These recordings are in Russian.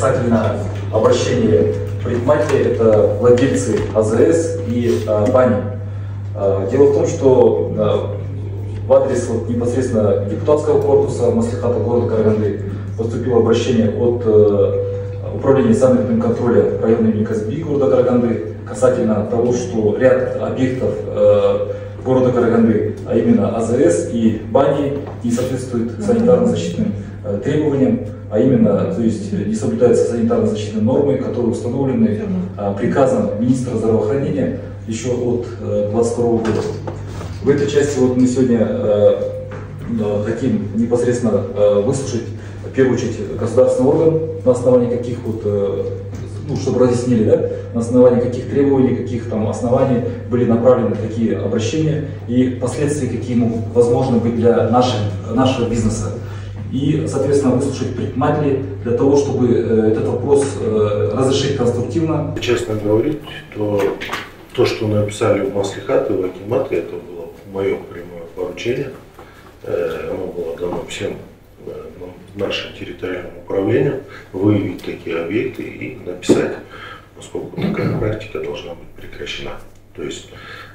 касательно обращения предпринимателей, это владельцы АЗС и бани. Дело в том, что в адрес непосредственно депутатского корпуса Маслихата города Караганды поступило обращение от Управления санитарного контроля района имени Казби города Караганды касательно того, что ряд объектов города Караганды, а именно АЗС и бани, не соответствуют санитарно-защитным требованиям, а именно, то есть не соблюдаются санитарно-защитные нормы, которые установлены приказом министра здравоохранения еще от 2022 года. В этой части мы сегодня хотим непосредственно выслушать, в первую очередь, государственный орган, на основании каких чтобы разъяснили, да, на основании каких требований, каких там оснований были направлены такие обращения и последствия, какие могут возможны быть для нашего бизнеса. И, соответственно, выслушать предпринимателей для того, чтобы этот вопрос разрешить конструктивно. Честно говорить, то, что написали в Маслихаты, в Акиматы, это было мое прямое поручение. Оно было дано всем нашим территориальным управлениям выявить такие объекты и написать, поскольку такая практика должна быть прекращена. То есть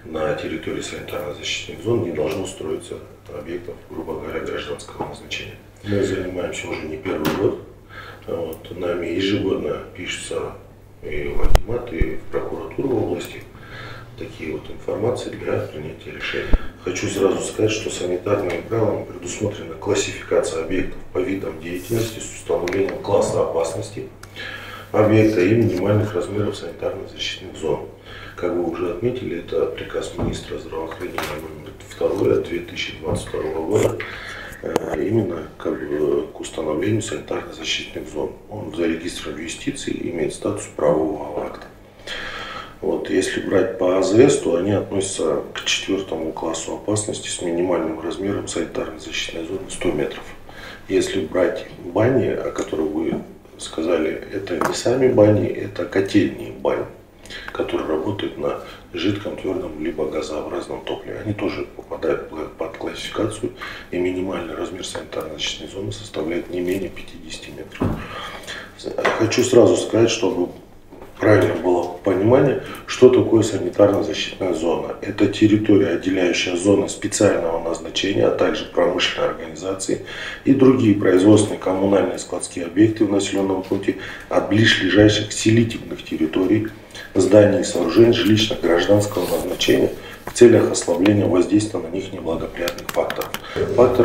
на территории санитарно-защитных зон не должно строиться объектов, грубо говоря, гражданского назначения. Мы занимаемся уже не первый год. Нами ежегодно пишется и в Акимат, и в прокуратуру области такие информации для принятия решений. Хочу сразу сказать, что санитарными правилами предусмотрена классификация объектов по видам деятельности с установлением класса опасности объекта и минимальных размеров санитарно-защитных зон. Как вы уже отметили, это приказ министра здравоохранения номер 2 от 2022 года именно к установлению санитарно-защитных зон. Он зарегистрирован в юстиции и имеет статус правового акта. Если брать по АЗС, то они относятся к 4-му классу опасности с минимальным размером санитарно-защитной зоны 100 метров. Если брать бани, о которых вы сказали, это не сами бани, это котельные бани, которые работают на жидком, твердом либо газообразном топливе. Они тоже попадают под классификацию, и минимальный размер санитарно-защитной зоны составляет не менее 50 метров. Хочу сразу сказать, чтобы правильно было понимание, что такое санитарно-защитная зона. Это территория, отделяющая зоны специального назначения, а также промышленные организации и другие производственные, коммунальные, складские объекты в населенном пункте от ближайших селительных территорий, зданий и сооружений жилищно-гражданского назначения в целях ослабления воздействия на них неблагоприятных факторов.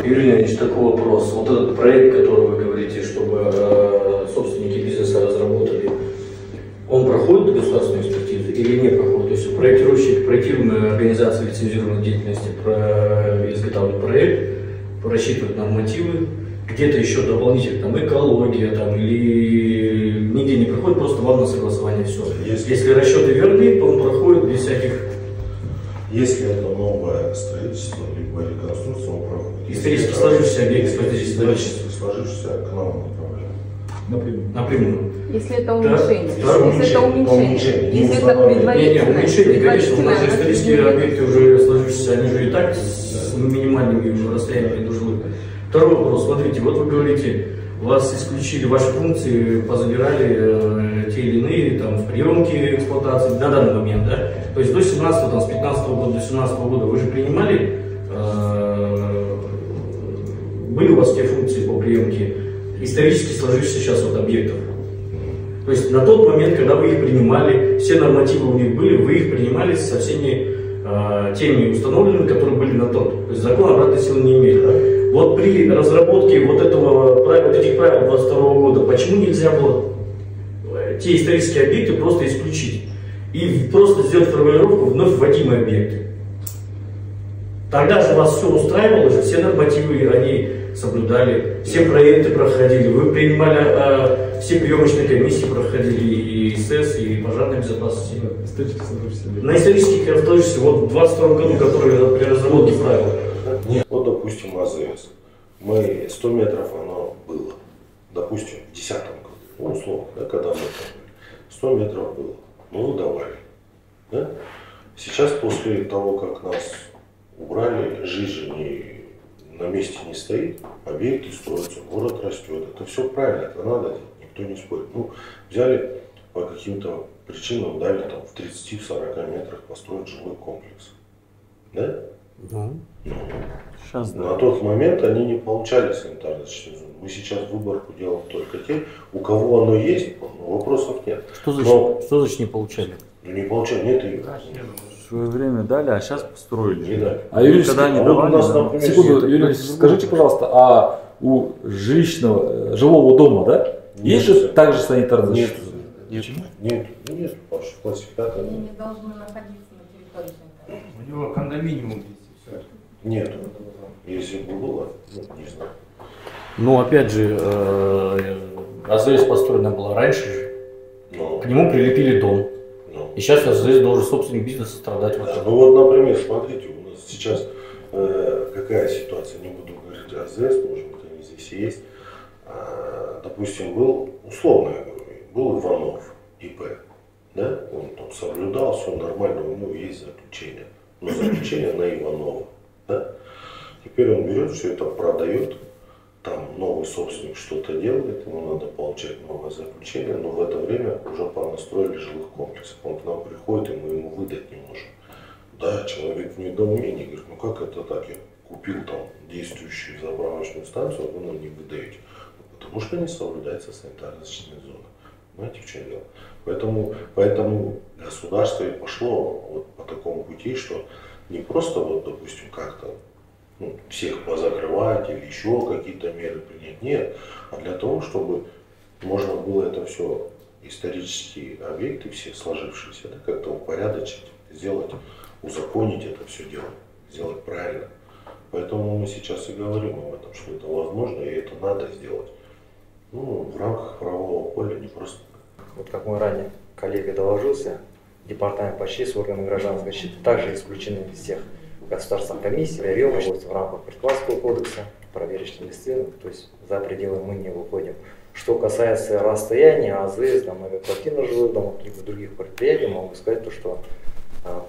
Юрий Леонидович, такой вопрос. Этот проект, который вы говорите, чтобы собственники бизнеса разработали, он проходит государственную экспертизу или не проходит? То есть проектировщик, проектируемая организация лицензированной деятельности изготавливает проект, рассчитывает нормативы, где-то еще дополнительно экология или нигде не проходит, просто вам на согласование все. Если расчеты верны, то он проходит без всяких. Если это новое строительство, либо реконструкция, он проходит. Исторически сложившийся объект, сложившийся к нам напрямую. Если это уменьшение. Если это уменьшение. Если это предварительное. Уменьшение, конечно. У нас же исторические объекты уже сложившиеся, они же и так с минимальными расстояниями дружны. Второй вопрос. Смотрите, вы говорите, вас исключили, ваши функции позабирали те или иные в приемке эксплуатации на данный момент, да? То есть до 17-го, с 15-го года до 17-го года вы же принимали, были у вас те функции по приемке исторически сложившихся сейчас объектов. То есть на тот момент, когда вы их принимали, все нормативы у них были, вы их принимали со всеми теми установленными, которые были на тот. То есть закон обратной силы не имеет. Да? При разработке этих правил 22 года, почему нельзя было те исторические объекты просто исключить и просто сделать формулировку вновь вводимые объекты? Тогда же вас все устраивало, все нормативы они соблюдали, все проекты проходили, вы принимали, все приемочные комиссии проходили, и СЭС, и пожарной безопасности. На исторических сложившихся, в 22 году, который при разработке правил. Нет, допустим, АЗС. 100 метров оно было, допустим, в 2010 году, условно, когда мы 100 метров было, мы выдавали. Да? Сейчас, после того, как нас убрали, жизнь на месте не стоит, объекты строятся, город растет. Это все правильно, это надо делать, никто никто не спорит. Ну, взяли по каким-то причинам, дали там в 30-40 метрах построить жилой комплекс. Да? Ну, сейчас, да. На тот момент они не получали санитарно-защитную зону. Мы сейчас выборку делаем только те, у кого оно есть, вопросов нет. Что значит не получали? Ну не получали, нет ее. В свое время дали, а сейчас построили. Не дали. А Юрий, Когда не вот давали, у нас, да. например, секунду, Юрий, скажите, пожалуйста, а у жилого дома, да, есть же также санитарная Нет. защита? Нет, Паша, классификатор. Они не должны находиться на территории санитарной. У него кондоминиум здесь. Все. Нет. Если бы было, ну, не знаю. Ну, опять же, АЗС построена была раньше же. Но, К нему прилепили дом. но. И сейчас АЗС должен собственник бизнеса страдать. Вот Ну вот, например, смотрите, у нас сейчас какая ситуация, не буду говорить о АЗС, может быть, они здесь и есть. Допустим, был, условно я говорю, был Иванов, ИП, да, он там соблюдал, все нормально, у него есть заключение, но заключение на Иванова, да. Теперь он берет, все это продает, там новый собственник что-то делает, ему надо получать новое заключение, но в это время уже понастроили жилых комплексов. Он к нам приходит, и мы ему выдать не можем. Да, человек в недоумении говорит, ну как это так, я купил там действующую заправочную станцию, а вы нам не выдаете. Потому что не соблюдается санитарно-защитная зона. Понимаете, в чем дело? Поэтому государство и пошло вот по такому пути, что не просто вот, допустим, как-то всех позакрывать или еще какие-то меры принять, нет, а для того, чтобы можно было это все, исторические объекты все сложившиеся, да, как-то упорядочить, сделать, узаконить это все дело, сделать правильно. Поэтому мы сейчас и говорим об этом, что это возможно и это надо сделать. Ну, в рамках правового поля не просто. Вот как мой ранее коллега доложился, департамент по ЧС, органы гражданской защиты также исключены из всех государственных комиссий, в рамках Предпринимательского кодекса, проверочные листы, то есть за пределы мы не выходим. Что касается расстояния, АЗС, многоквартирных жилых домов, либо других предприятий, могу сказать, то, что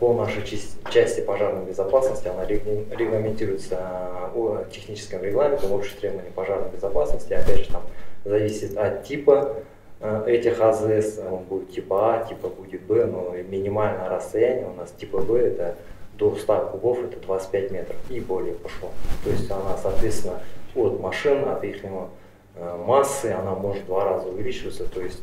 по нашей части пожарной безопасности она регламентируется техническим регламентом общих требований пожарной безопасности. Опять же, там зависит от типа этих АЗС, он будет типа А, типа будет Б, но минимальное расстояние у нас типа Б это до 100 кубов, это 25 метров и более пошло. То есть она, соответственно, от машин, от их массы, она может в 2 раза увеличиваться, то есть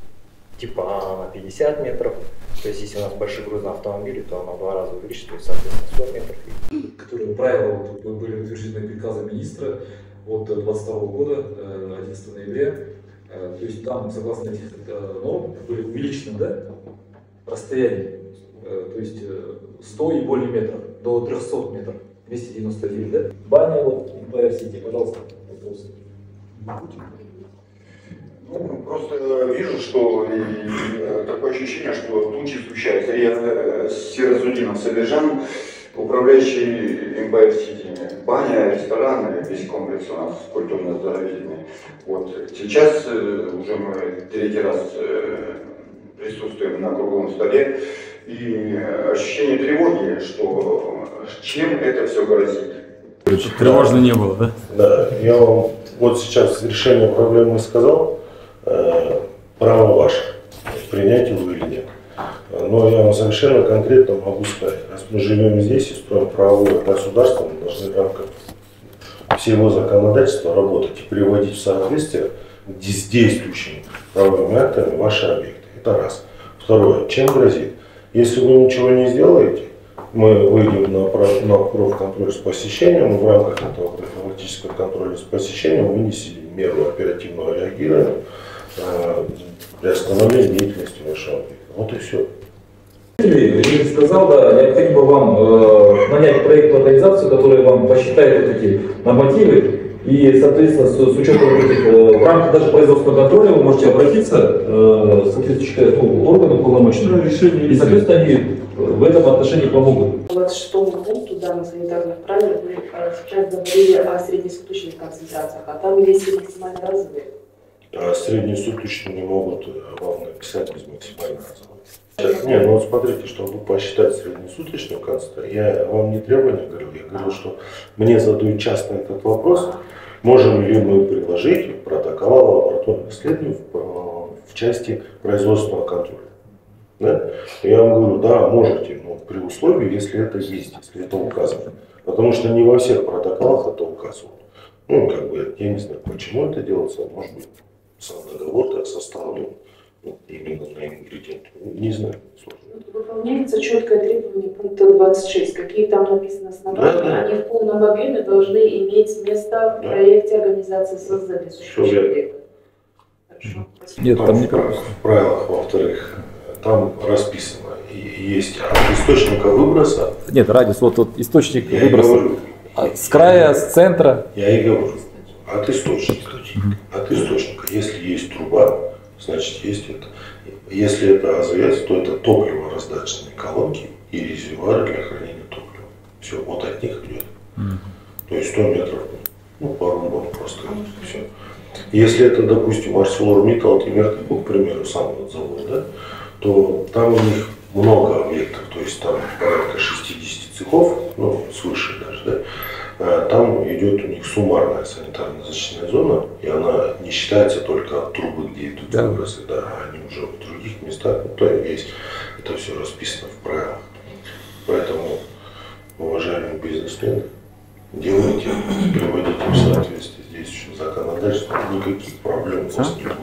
типа А на 50 метров, то есть если у нас большой грузный автомобиль, то она в 2 раза увеличится, то есть соответственно 100 метров. Которые правила были утверждены приказом министра от 2022 года, 11 ноября. То есть там, согласно этих норм, были увеличены, да, расстояние, то есть 100 и более метров, до 300 метров, 299, да? Баня, вот, ИП-Сити, пожалуйста, вопрос. Ну, просто вижу, что такое ощущение, что тучи сгущаются. Я Сирозудинов Сабиржан, управляющий МПФ-Сити. Баня, ресторан, весь комплекс у нас культурно-оздоровительный. Вот. Сейчас уже мы 3-й раз присутствуем на круглом столе. И ощущение тревоги, что чем это все грозит. Тревожно не было, да? Да, я вам вот сейчас решение проблемы сказал, право ваше, принять его или нет. Но я вам совершенно конкретно могу сказать, раз мы живем здесь и строим правовое государство, мы должны в рамках всего законодательства работать и приводить в соответствие с действующими правовыми актами ваши объекты. Это раз. Второе, чем грозит? Если вы ничего не сделаете, мы выйдем на профконтроль с посещением, в рамках этого профилактического контроля с посещением вынесем меру оперативного реагирования для остановления деятельности вашего объекта. Вот и все. Юрий сказал, да, необходимо вам нанять проектную организацию, которая вам посчитает вот эти нормативы, и, соответственно, с учетом этих, в рамках даже производственного контроля вы можете обратиться к соответствующему органу полномочному, и, соответственно, они в этом отношении помогут. По 26 пункту данных санитарных правил вы сейчас говорили о среднесуточных концентрациях, а там есть максимально разовые. А среднесуточные не могут вам написать без максимальной разовой. Не, ну вот смотрите, чтобы посчитать среднесуточную концентрацию, я вам не требования говорил, я говорил, что мне задают часто этот вопрос, можем ли мы предложить протокол лабораторных исследований части производственного контроля. Да? Я вам говорю, да, можете, но при условии, если это есть, если это указано. Потому что не во всех протоколах это указано. Ну, как бы, я не знаю, почему это делается, может быть, сам договор так составлен, ну, именно на ингредиент. Не знаю, сложно. Выполняется четкое требование пункта 26. Какие там написаны основания, Да. они в полном объеме должны иметь место в проекте организации создания существующих объектов. Хорошо. Нет, там не в правилах, во-вторых, там расписано, и есть от источника выброса. Нет, радиус, вот источник Я и выброса. говорю, С края, с центра. Я и говорю, от источника. От источника. Если есть труба, значит есть это. Если это АЗС, то это топливо-раздаточные колонки и резервуары для хранения топлива. Все, вот от них идет. То есть 100 метров, ну, по румбам просто. Все. Если это, допустим, ArcelorMittal, к примеру, сам вот завод, да, то там у них много объектов, то есть там порядка 60 цехов, ну, свыше даже, да. Там идет у них суммарная санитарно-защитная зона, и она не считается только от трубы, где идут выбросы, да, а они уже в других местах, ну, то есть это все расписано в правилах. Поэтому, уважаемые бизнесмены, делайте, приводите в соответствие с действующим законодательством, никаких проблем у вас не будет.